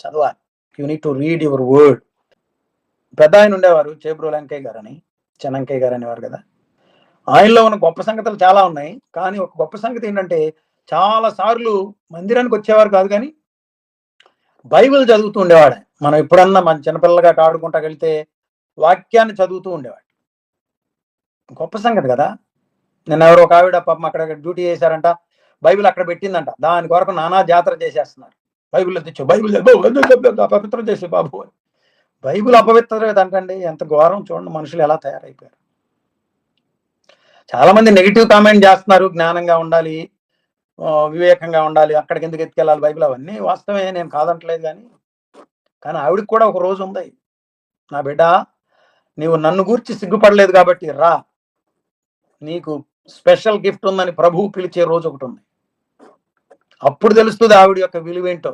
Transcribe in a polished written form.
చదవాలి. You need to read your word. పెద్ద ఆయన ఉండేవారు చేబ్రోలు వెంకయ్య గారు అని, చెన్నంకయ్య గారు అనేవారు కదా. ఆయనలో ఉన్న గొప్ప సంగతులు చాలా ఉన్నాయి. కానీ ఒక గొప్ప సంగతి ఏంటంటే చాలా సార్లు మందిరానికి వచ్చేవారు కాదు, కానీ బైబిల్ చదువుతూ ఉండేవాడు. మనం ఎప్పుడన్నా మన చిన్నపిల్లలుగా ఆడుకుంటా వెళ్తే వాక్యాన్ని చదువుతూ ఉండేవాడు. గొప్ప సంగతి కదా. నిన్న ఎవరో ఒక ఆవిడ పాపం అక్కడ డ్యూటీ చేశారంట, బైబిల్ అక్కడ పెట్టిందంట. దాని కొరకు నానా జాతర చేసేస్తున్నారు. బైబిల్ తెచ్చు, బైబిల్ అపవిత్రం చేసే బాబు అని. బైబిల్ అపవిత్రత అంటండి. ఎంత ఘోరం చూడండి, మనుషులు ఎలా తయారైపోయారు. చాలా మంది నెగిటివ్ కామెంట్ చేస్తున్నారు. జ్ఞానంగా ఉండాలి, వివేకంగా ఉండాలి, అక్కడికి ఎందుకు ఎత్తుకెళ్ళాలి బైబిల్, అవన్నీ వాస్తవమే, నేను కాదంటలేదు. కానీ ఆవిడకి కూడా ఒక రోజు ఉంది. నా బిడ్డ, నీవు నన్ను గూర్చి సిగ్గుపడలేదు కాబట్టి రా, నీకు స్పెషల్ గిఫ్ట్ ఉందని ప్రభువు పిలిచే రోజు ఒకటి ఉంది. అప్పుడు తెలుస్తుంది ఆవిడ యొక్క విలువేంటో.